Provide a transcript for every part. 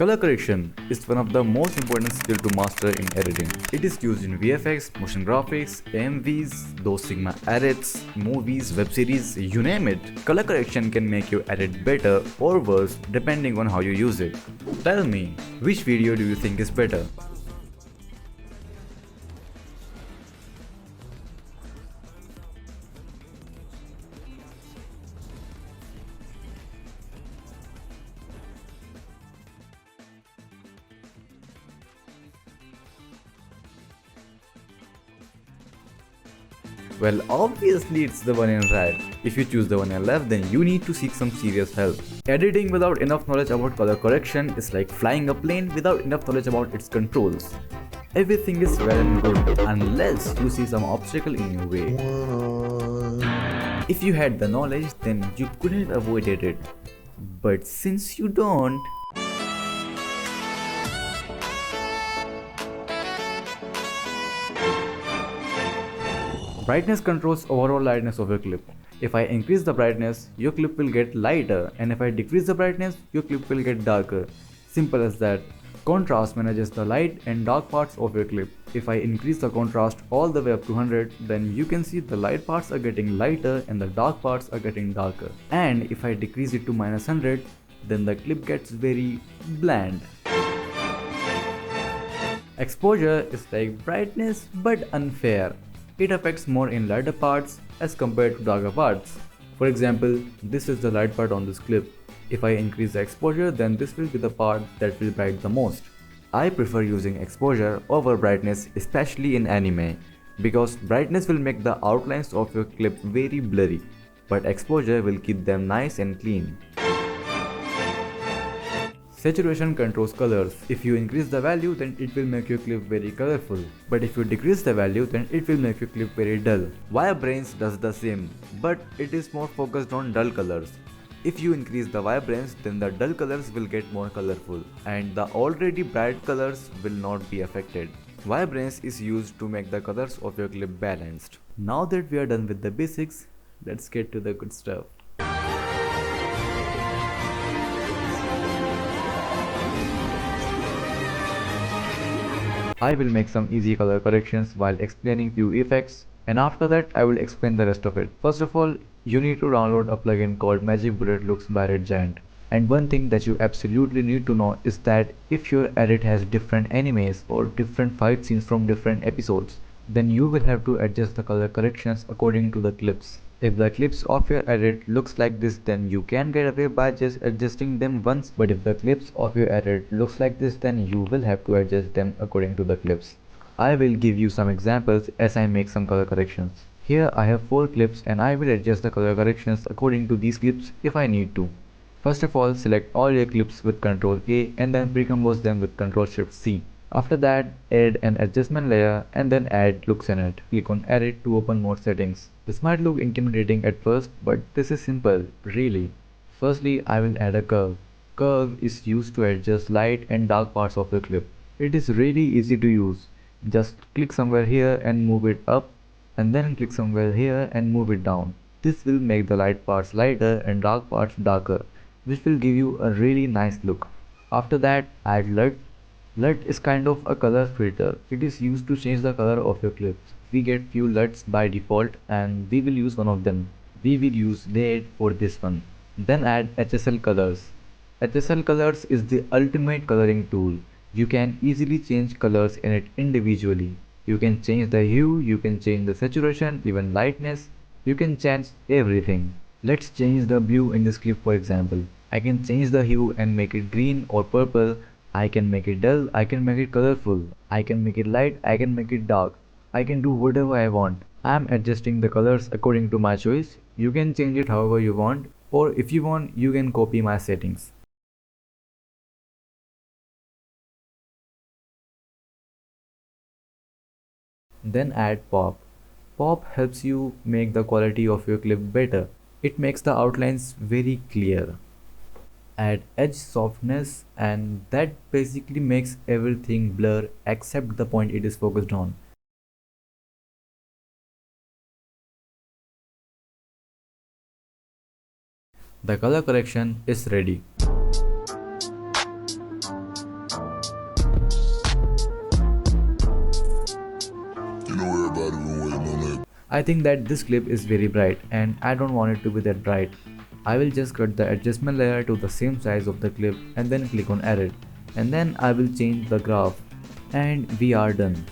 Color correction is one of the most important skills to master in editing. It is used in VFX, motion graphics, AMVs, those Sigma edits, movies, web series, you name it. Color correction can make your edit better or worse depending on how you use it. Tell me, which video do you think is better? Well, obviously it's the one in right. If you choose the one in left, then you need to seek some serious help. Editing without enough knowledge about color correction is like flying a plane without enough knowledge about its controls. Everything is well and good unless you see some obstacle in your way. If you had the knowledge, then you could have avoided it. But since you don't, brightness controls overall lightness of your clip. If I increase the brightness, your clip will get lighter, and if I decrease the brightness, your clip will get darker. Simple as that. Contrast manages the light and dark parts of your clip. If I increase the contrast all the way up to 100, then you can see the light parts are getting lighter and the dark parts are getting darker. And if I decrease it to -100, then the clip gets very bland. Exposure is like brightness but unfair. It affects more in lighter parts as compared to darker parts. For example, this is the light part on this clip. If I increase the exposure, then this will be the part that will bright the most. I prefer using exposure over brightness, especially in anime, because brightness will make the outlines of your clip very blurry, but exposure will keep them nice and clean. Saturation controls colors. If you increase the value, then it will make your clip very colorful. But if you decrease the value, then it will make your clip very dull. Vibrance does the same, but it is more focused on dull colors. If you increase the vibrance, then the dull colors will get more colorful, and the already bright colors will not be affected. Vibrance is used to make the colors of your clip balanced. Now that we are done with the basics, let's get to the good stuff. I will make some easy color corrections while explaining few effects, and after that I will explain the rest of it. First of all, you need to download a plugin called Magic Bullet Looks by Red Giant. And one thing that you absolutely need to know is that if your edit has different animes or different fight scenes from different episodes, then you will have to adjust the color corrections according to the clips. If the clips of your edit looks like this, then you can get away by just adjusting them once, but if the clips of your edit looks like this, then you will have to adjust them according to the clips. I will give you some examples as I make some color corrections. Here I have 4 clips and I will adjust the color corrections according to these clips if I need to. First of all, select all your clips with Ctrl A and then pre-compose them with Ctrl Shift C. After that, add an adjustment layer and then add looks in it. Click on edit to open more settings. This might look intimidating at first, but this is simple, really. Firstly, I will add a curve. Curve is used to adjust light and dark parts of the clip. It is really easy to use. Just click somewhere here and move it up, and then click somewhere here and move it down. This will make the light parts lighter and dark parts darker, which will give you a really nice look. After that, add LUT. LUT is kind of a color filter. It is used to change the color of your clips. We get few LUTs by default and we will use one of them. We will use red for this one. Then add HSL colors. HSL colors is the ultimate coloring tool. You can easily change colors in it individually. You can change the hue, you can change the saturation, even lightness. You can change everything. Let's change the blue in this clip, for example. I can change the hue and make it green or purple. I can make it dull, I can make it colorful, I can make it light, I can make it dark. I can do whatever I want. I am adjusting the colors according to my choice. You can change it however you want, or if you want, you can copy my settings. Then add pop. Pop helps you make the quality of your clip better. It makes the outlines very clear. Add edge softness, and that basically makes everything blur except the point it is focused on. The color correction is ready. I think that this clip is very bright and I don't want it to be that bright. I will just cut the adjustment layer to the same size of the clip and then click on edit, and then I will change the graph and we are done.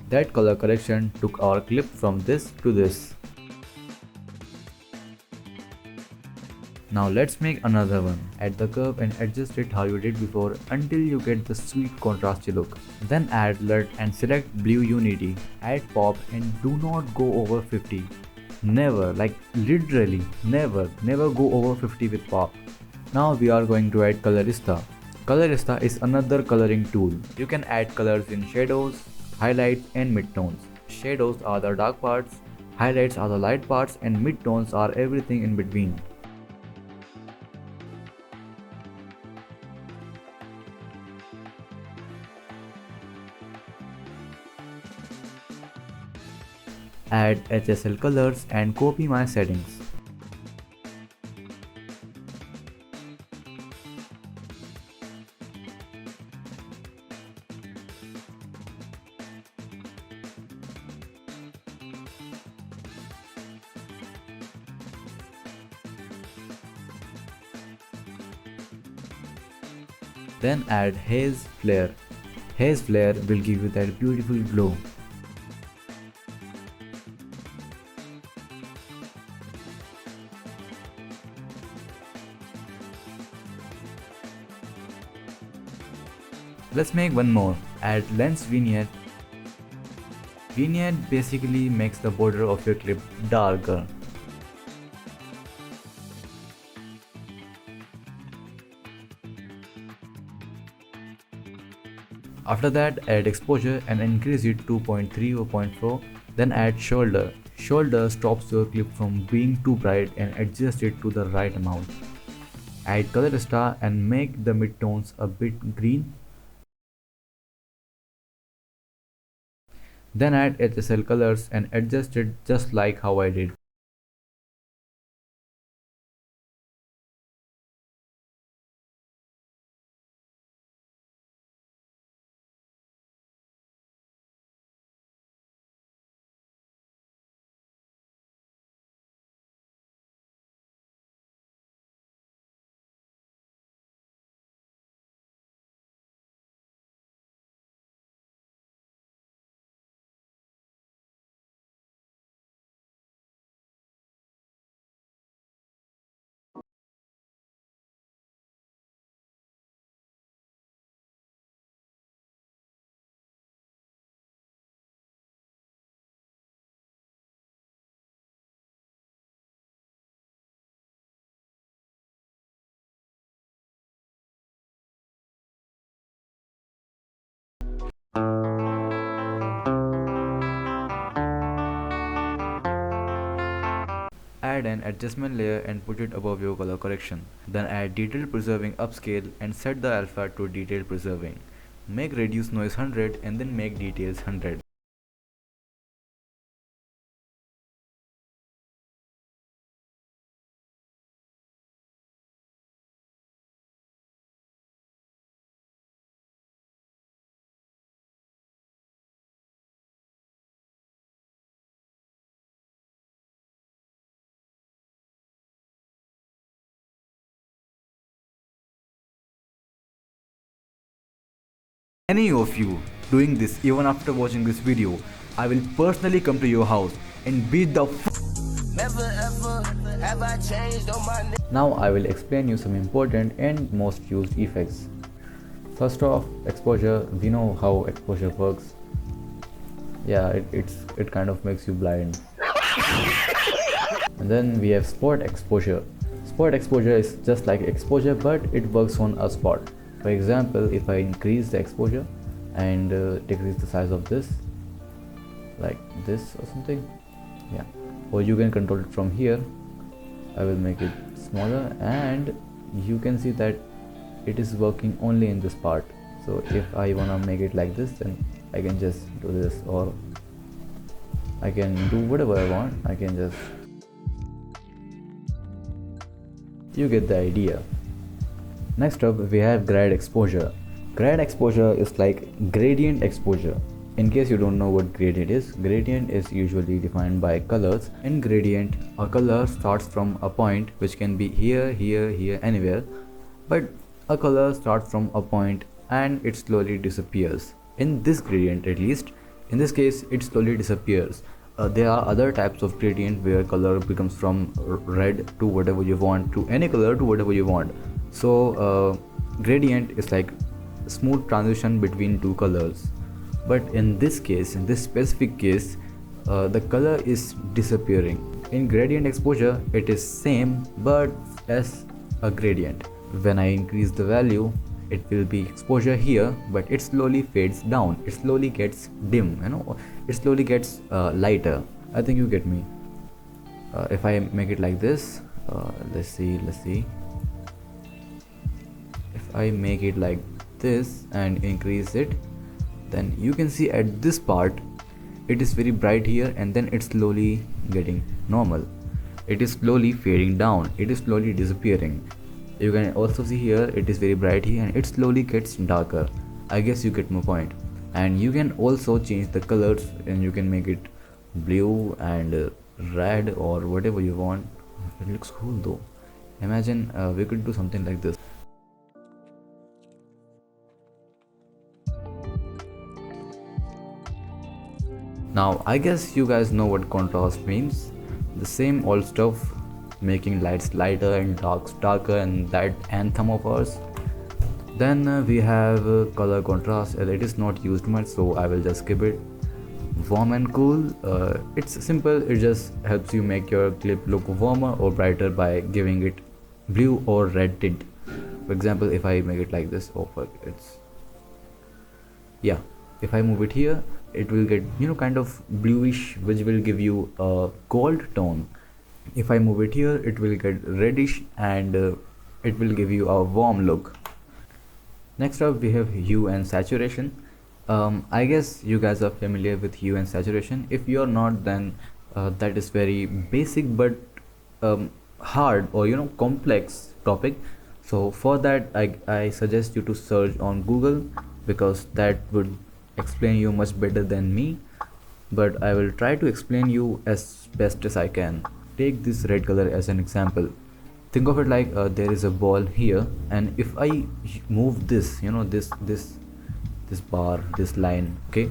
That color correction took our clip from this to this. Now let's make another one. Add the curve and adjust it how you did before until you get the sweet contrasty look. Then add LUT and select blue unity. Add pop and do not go over 50. Never, like literally never go over 50 with pop. Now we are going to add colorista. Colorista is another coloring tool. You can add colors in shadows, highlights and midtones. Shadows are the dark parts, highlights are the light parts, and midtones are everything in between. Add HSL colors and copy my settings. Then add haze flare. Haze flare will give you that beautiful glow. Let's make one more. Add lens vignette. Vignette basically makes the border of your clip darker. After that, add exposure and increase it to 0.3 or 0.4. Then add shoulder. Shoulder stops your clip from being too bright and adjust it to the right amount. Add colorista and make the midtones a bit green. Then add HSL colors and adjust it just like how I did. Add an adjustment layer and put it above your color correction. Then add detail preserving upscale and set the alpha to detail preserving. Make reduce noise 100 and then make details 100. Any of you doing this even after watching this video, I will personally come to your house and beat the Never ever have I changed on my Now I will explain you some important and most used effects. First off, exposure. We know how exposure works. Yeah, it kind of makes you blind. And then we have spot exposure. Spot exposure is just like exposure, but it works on a spot. For example, if I increase the exposure and decrease the size of this, like this or something, yeah, or you can control it from here. I will make it smaller and you can see that it is working only in this part. So if I wanna make it like this, then I can just do this, or I can do whatever I want. I can just, you get the idea. Next up we have grad exposure. Grad exposure is like gradient exposure. In case you don't know what gradient is usually defined by colors. In gradient, a color starts from a point which can be here, here, here, anywhere, but a color starts from a point and it slowly disappears. In this gradient, at least, in this case, it slowly disappears. There are other types of gradient where color becomes from red to whatever you want, to any color to whatever you want. So gradient is like smooth transition between two colors. But in this case, in this specific case, the color is disappearing. In gradient exposure, it is same but as a gradient. When I increase the value, it will be exposure here, but it slowly fades down, it slowly gets dim, it slowly gets lighter. I think you get me. If I make it like this, let's see, if I make it like this and increase it, then you can see at this part it is very bright here, and then it's slowly getting normal, it is slowly fading down, it is slowly disappearing. You can also see here it is very bright here and it slowly gets darker. I guess you get my point. And you can also change the colors, and you can make it blue and red or whatever you want. It looks cool though. Imagine we could do something like this. Now I guess you guys know what contrast means. The same old stuff, making lights lighter and darks darker, and that anthem of ours. Then we have color contrast. It is not used much, so I will just skip it. Warm and cool, it's simple, it just helps you make your clip look warmer or brighter by giving it blue or red tint. For example, if I make it like this, if I move it here, it will get kind of bluish, which will give you a gold tone. If I move it here, it will get reddish and it will give you a warm look. Next up we have hue and saturation. I guess you guys are familiar with hue and saturation. If you're not, then that is very basic but hard or complex topic. So for that I suggest you to search on Google, because that would explain you much better than me, but I will try to explain you as best as I can. Take this red color as an example. Think of it like there is a ball here, and if I move this, this bar, this line, okay,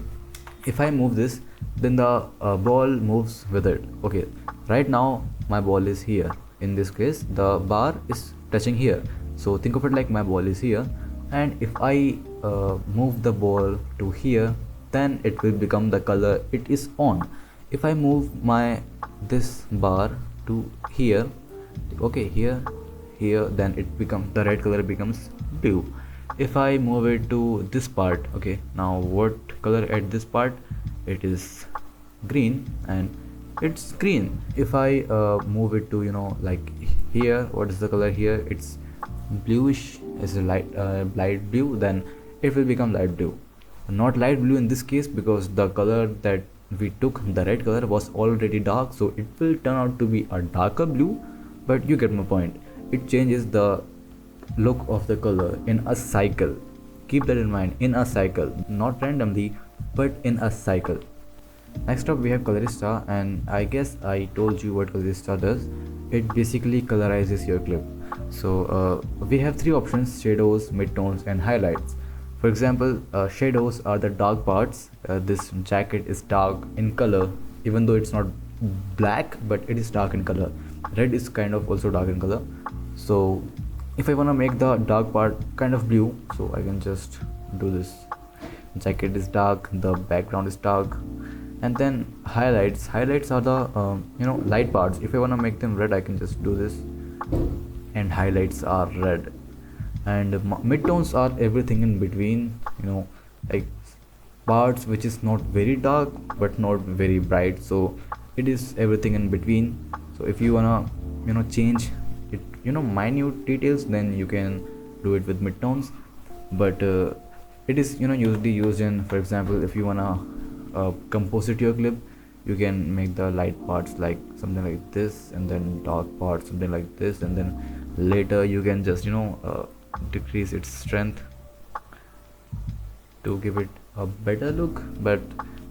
if I move this, then the ball moves with it. Okay, right now my ball is here. In this case, the bar is touching here, so think of it like my ball is here, and if I move the ball to here, then it will become the color it is on. If I move this bar to here, okay, here, then the red color becomes blue. If I move it to this part, okay, now what color at this part? It is green, and it's green. If I move it to like here, what is the color here? It's bluish, is a light blue, then it will become light blue. Not light blue in this case, because the color that we took, the red color, was already dark, so it will turn out to be a darker blue. But you get my point. It changes the look of the color in a cycle. Keep that in mind, in a cycle, not randomly, but in a cycle. Next up we have Colorista, and I guess I told you what Colorista does. It basically colorizes your clip. So we have three options: shadows, midtones, and highlights. For example, shadows are the dark parts. This jacket is dark in color, even though it's not black, but it is dark in color. Red is kind of also dark in color. So if I want to make the dark part kind of blue, so I can just do this. Jacket is dark, the background is dark. And then highlights are the light parts. If I want to make them red, I can just do this, and highlights are red. And midtones are everything in between, like parts which is not very dark but not very bright, so it is everything in between. So if you wanna change it, minute details, then you can do it with midtones. But it is usually used in, for example, if you wanna composite your clip, you can make the light parts like something like this, and then dark parts something like this, and then later you can just decrease its strength. to give it a better look, but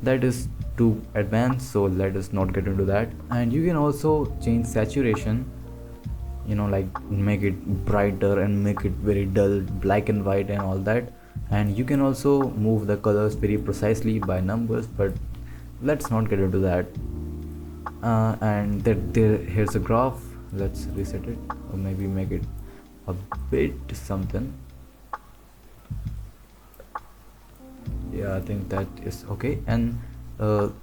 that is too advanced, so let us not get into that. And you can also change saturation, like make it brighter and make it very dull, black and white and all that. And you can also move the colors very precisely by numbers, but let's not get into that. And here's a graph. Let's reset it, or maybe make it a bit something. Yeah, I think that is okay. And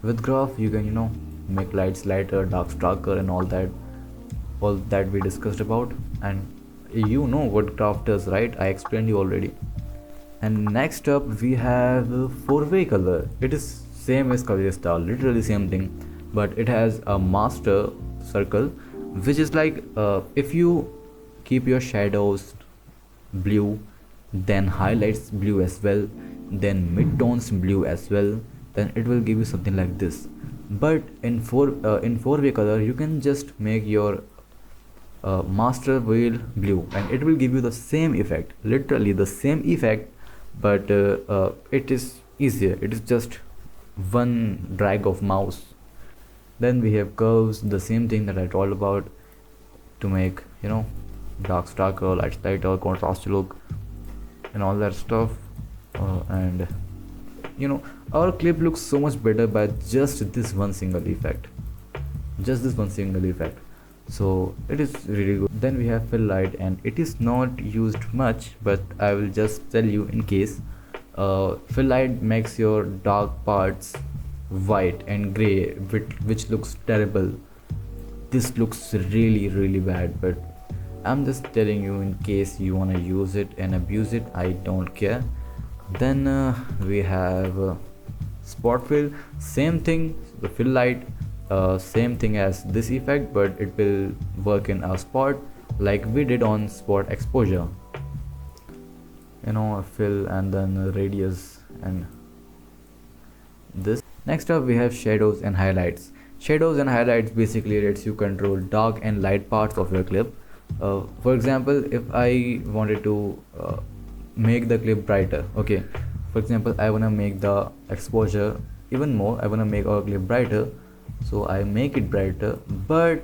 with graph you can make lights lighter, darks darker, and all that we discussed about. And you know what graph does, right? I explained you already. And next up we have four-way color. It is same as color star, literally same thing, but it has a master circle, which is like if you keep your shadows blue, then highlights blue as well, then midtones blue as well, then it will give you something like this. But in four-way color you can just make your master wheel blue and it will give you the same effect, literally the same effect, but it is easier. It is just one drag of mouse. Then we have curves, the same thing that I told about, to make darks darker, lights lighter, contrast look, and all that stuff. And our clip looks so much better by just this one single effect, so it is really good. Then we have fill light, and it is not used much, but I will just tell you in case. Fill light makes your dark parts white and gray, which looks terrible. This looks really bad, but I'm just telling you in case you want to use it and abuse it, I don't care. Then we have spot fill, same thing. The fill light, same thing as this effect, but it will work in a spot like we did on spot exposure, a fill and then a radius and this. Next up we have shadows and highlights. Shadows and highlights basically lets you control dark and light parts of your clip. For example, if I wanted to make the clip brighter, okay, for example, I want to make the exposure even more, I want to make our clip brighter, so I make it brighter, but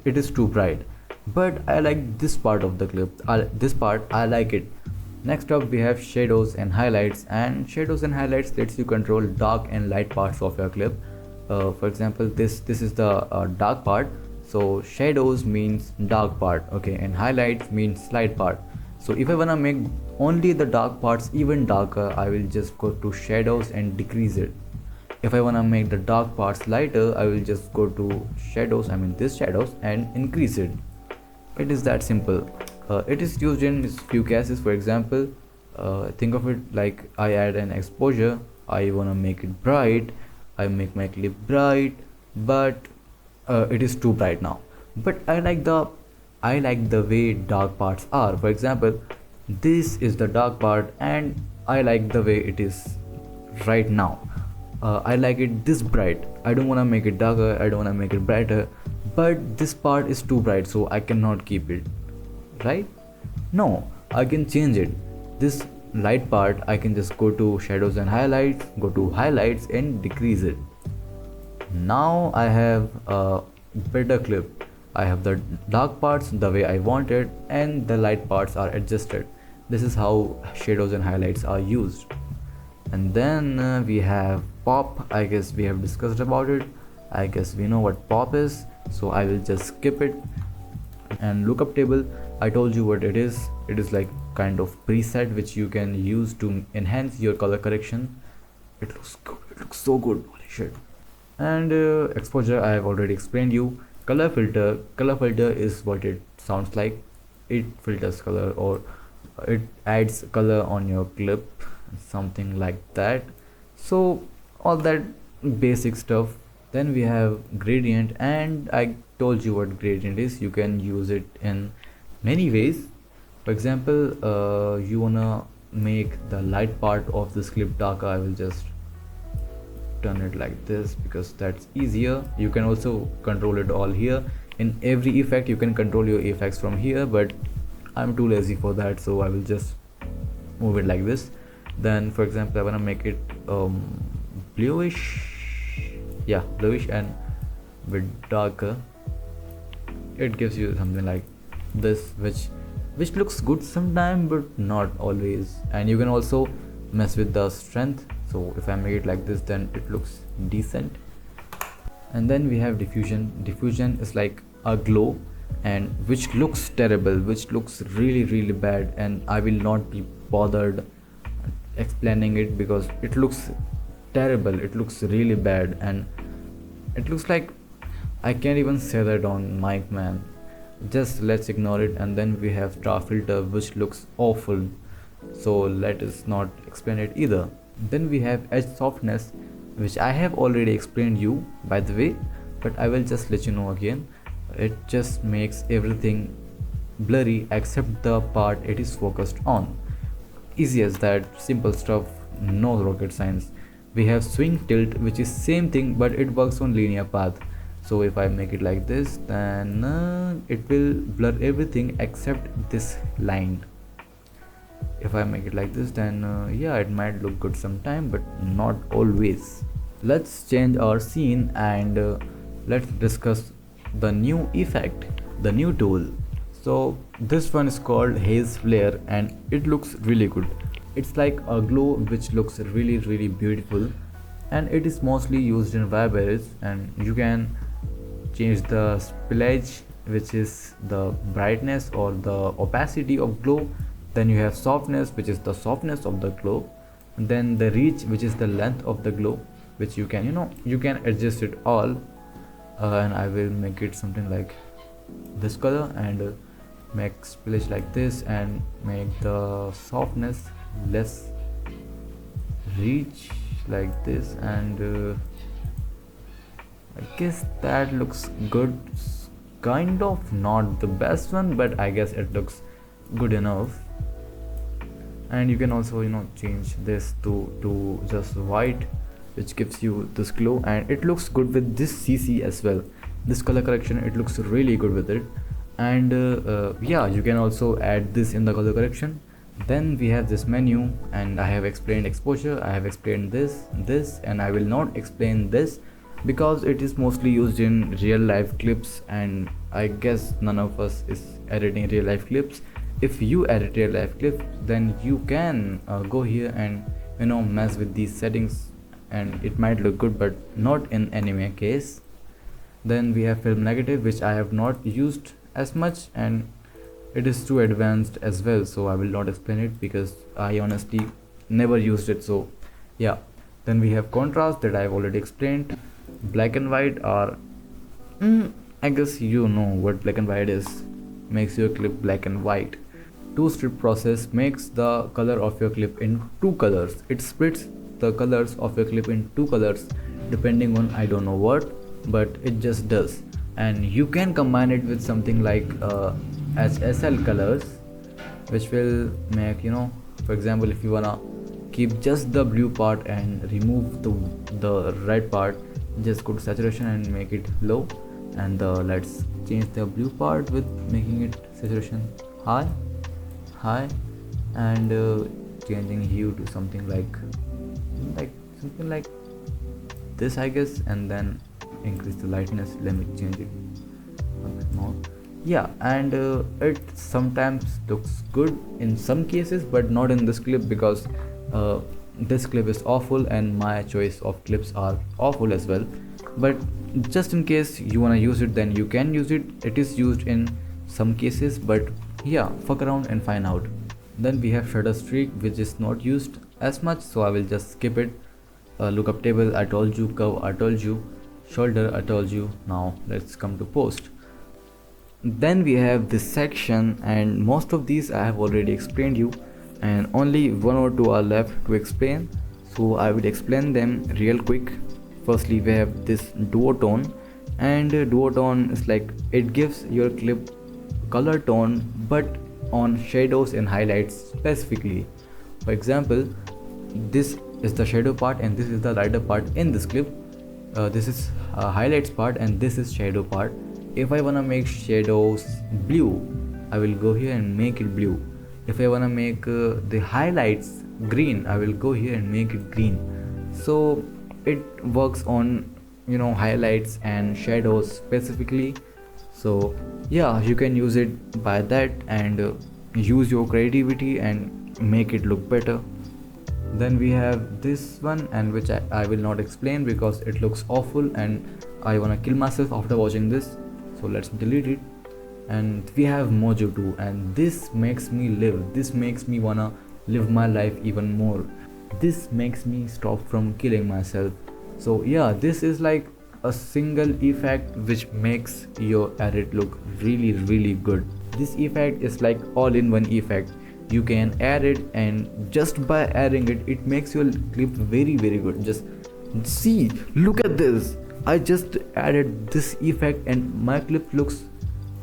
it is too bright, but I like this part of the clip, this part I like it. Next up we have shadows and highlights, and shadows and highlights lets you control dark and light parts of your clip. For example, this is the dark part, so shadows means dark part, okay, and highlights means light part. So if I wanna make only the dark parts even darker, I will just go to shadows and decrease it. If I wanna make the dark parts lighter, I will just go to shadows, this shadows, and increase it. It is that simple. It is used in few cases. For example, think of it like I add an exposure, I wanna make it bright, I make my clip bright, but it is too bright now, but I like the way dark parts are. For example, this is the dark part and I like the way it is right now. I like it this bright, I don't want to make it darker, I don't want to make it brighter, but this part is too bright, so I cannot keep it, right? No, I can change it. This light part, I can just go to shadows and highlights, go to highlights and decrease it. Now I have a better clip. I have the dark parts the way I want it, and the light parts are adjusted. This is how shadows and highlights are used. And then we have pop. I guess we have discussed about it. I guess we know what pop is, so I will just skip it. And lookup table, I told you what it is. It is like kind of preset which you can use to enhance your color correction. It looks good, it looks so good, holy shit. And exposure, I have already explained you. Color filter is what it sounds like. It filters color, or it adds color on your clip, something like that. So all that basic stuff. Then we have gradient, and I told you what gradient is. You can use it in many ways. For example, you wanna make the light part of this clip darker, I will just turn it like this because that's easier. You can also control it all here. In every effect you can control your effects from here, but I'm too lazy for that, so I will just move it like this. Then for example I want to make it bluish, yeah, bluish and bit darker. It gives you something like this, which looks good sometime but not always. And you can also mess with the strength, so if I make it like this then it looks decent. And then we have diffusion is like a glow, and which looks terrible, which looks really bad, and I will not be bothered explaining it because it looks terrible, it looks really bad, and it looks like I can't even say that on mic, man. Just let's ignore it. And then we have star filter, which looks awful, so let us not explain it either. Then we have edge softness, which I have already explained you by the way, but I will just let you know again. It just makes everything blurry except the part it is focused on. Easy as that, simple stuff, no rocket science. We have swing tilt, which is same thing but it works on linear path. So if I make it like this, then it will blur everything except this line. If I make it like this, then yeah, it might look good sometime but not always. Let's change our scene and let's discuss the new effect, the new tool. So this one is called haze flare and it looks really good. It's like a glow which looks really beautiful, and it is mostly used in Firebase. And you can change the spillage, which is the brightness or the opacity of glow. Then you have softness, which is the softness of the glow. And then the reach, which is the length of the glow, which you can, you can adjust it all. And I will make it something like this color, and make spillage like this, and make the softness less, reach like this, and I guess that looks good. Kind of not the best one, but I guess it looks good enough. And you can also change this to just white, which gives you this glow, and it looks good with this CC as well. This color correction, it looks really good with it. And yeah, you can also add this in the color correction. Then we have this menu, and I have explained exposure, I have explained this, and I will not explain this because it is mostly used in real life clips, and I guess none of us is editing real life clips. If you edit real life clips, then you can go here and mess with these settings, and it might look good but not in anime case. Then we have film negative, which I have not used as much, and it is too advanced as well, so I will not explain it because I honestly never used it. So yeah. Then we have contrast, that I have already explained. Black and white are I guess you know what black and white is. Makes your clip black and white. Two strip process makes the color of your clip in two colors. It splits the colors of your clip in two colors depending on I don't know what, but it just does. And you can combine it with something like HSL colors, which will make, for example, if you wanna keep just the blue part and remove the red part, just go to saturation and make it low. And let's change the blue part with making it saturation high, and changing hue to something like this, I guess. And then increase the lightness. Let me change it a bit more. Yeah, and it sometimes looks good in some cases, but not in this clip because this clip is awful and my choice of clips are awful as well. But just in case you want to use it, then you can use it. It is used in some cases, but yeah, fuck around and find out. Then we have shutter streak, which is not used as much, so I will just skip it. Lookup table, I told you. Curve, I told you. Shoulder, I told you. Now let's come to post. Then we have this section, and most of these I have already explained you, and only one or two are left to explain, so I will explain them real quick. Firstly, we have this duotone, and duotone is like it gives your clip color tone but on shadows and highlights specifically. For example, this is the shadow part and this is the lighter part in this clip. This is highlights part and this is shadow part. If I wanna make shadows blue, I will go here and make it blue. If I wanna make the highlights green, I will go here and make it green. So it works on highlights and shadows specifically. So yeah, you can use it by that and use your creativity and make it look better. Then we have this one, and which I will not explain because it looks awful and I wanna kill myself after watching this, so let's delete it. And we have Mojo 2, and this makes me live, this makes me wanna live my life even more, this makes me stop from killing myself. So yeah, this is like a single effect which makes your edit look really good. This effect is like all-in-one effect. You can add it, and just by adding it, it makes your clip very good. Just see, look at this, I just added this effect and my clip looks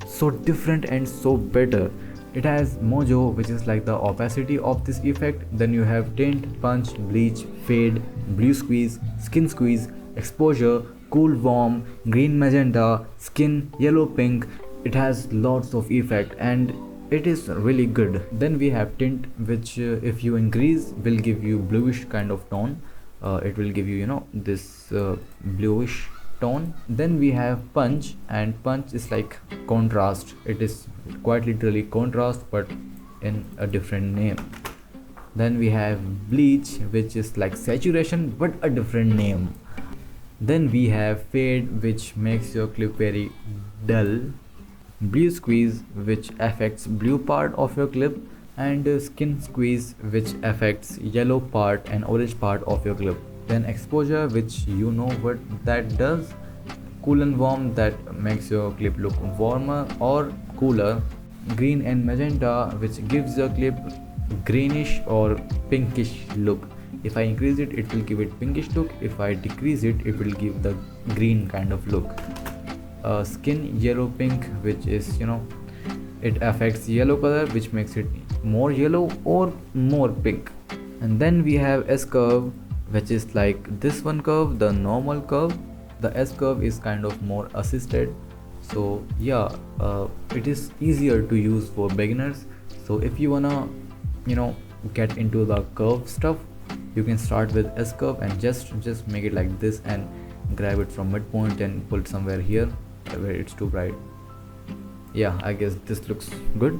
so different and so better. It has Mojo, which is like the opacity of this effect. Then you have tint, punch, bleach, fade, blue squeeze, skin squeeze, exposure, cool warm, green magenta, skin, yellow pink. It has lots of effect and it is really good. Then we have tint, which if you increase will give you bluish kind of tone. It will give you this bluish tone. Then we have punch, and punch is like contrast. It is quite literally contrast but in a different name. Then we have bleach, which is like saturation but a different name. Then we have fade, which makes your clip very dull. Blue squeeze, which affects blue part of your clip, and skin squeeze, which affects yellow part and orange part of your clip. Then exposure, which you know what that does. Cool and warm, that makes your clip look warmer or cooler. Green and magenta, which gives your clip greenish or pinkish look. If I increase it, it will give it pinkish look. If I decrease it, it will give the green kind of look. Skin yellow pink, which is it affects yellow color, which makes it more yellow or more pink. And then we have S curve, which is like this one curve, the normal curve. The S curve is kind of more assisted. So yeah, it is easier to use for beginners. So if you wanna get into the curve stuff, you can start with S curve and just make it like this and grab it from midpoint and pull it somewhere here where it's too bright. Yeah, I guess this looks good.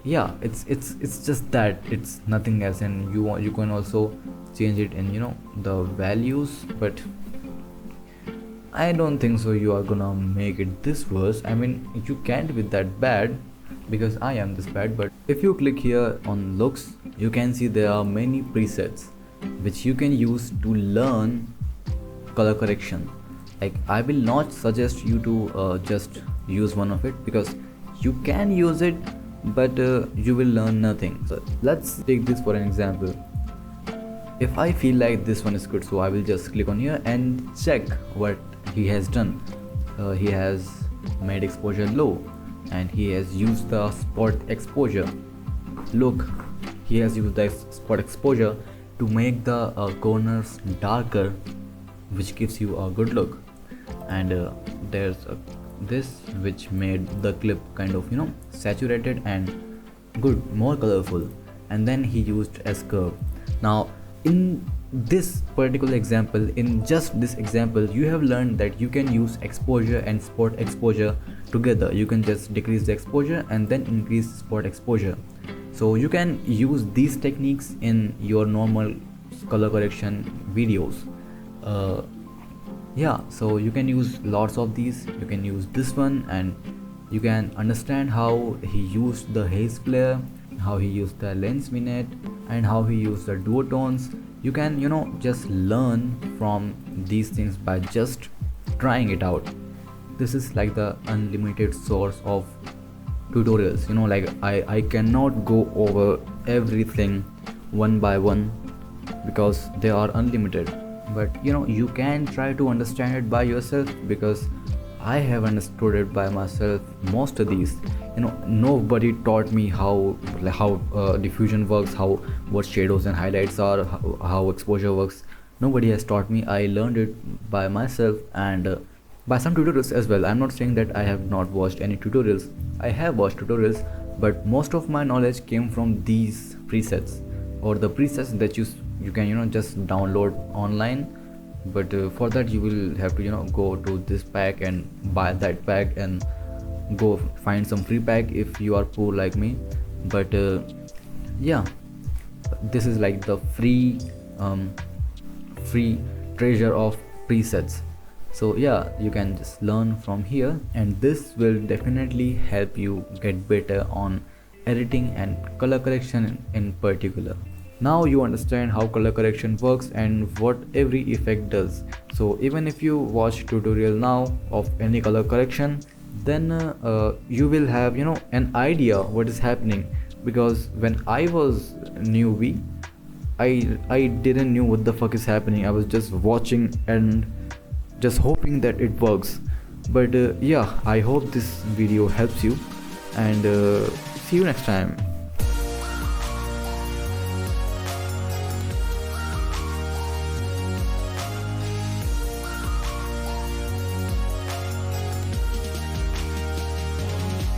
Yeah, it's just that, it's nothing else. And you can also change it in the values, but I don't think so you are gonna make it this worse. I mean, you can't be that bad because I am this bad. But if you click here on looks, you can see there are many presets which you can use to learn color correction. Like, I will not suggest you to just use one of it, because you can use it but you will learn nothing. So let's take this for an example. If I feel like this one is good, so I will just click on here and check what he has done. He has made exposure low and he has used the spot exposure. Look, he has used the spot exposure to make the corners darker, which gives you a good look. And there's this which made the clip kind of saturated and good, more colorful. And then he used S curve. Now in this particular example, in just this example, you have learned that you can use exposure and spot exposure together. You can just decrease the exposure and then increase spot exposure. So you can use these techniques in your normal color correction videos. Yeah, so you can use lots of these. You can use this one and you can understand how he used the haze flare, how he used the lens vignette, and how he used the duotones. You can just learn from these things by just trying it out. This is like the unlimited source of tutorials. Like I cannot go over everything one by one because they are unlimited, but you can try to understand it by yourself, because I have understood it by myself. Most of these, nobody taught me how diffusion works, what shadows and highlights are, how exposure works. Nobody has taught me. I learned it by myself and by some tutorials as well. I'm not saying that I have not watched any tutorials. I have watched tutorials, but most of my knowledge came from these presets. or the presets that you can just download online. But for that you will have to go to this pack and buy that pack, and go find some free pack if you are poor like me. But yeah, this is like the free treasure of presets. So yeah, you can just learn from here, and this will definitely help you get better on editing and color correction in particular. Now you understand how color correction works and what every effect does. So even if you watch tutorial now of any color correction, then you will have an idea what is happening. Because when I was newbie, I didn't know what the fuck is happening. I was just watching and just hoping that it works. But yeah, I hope this video helps you, and see you next time.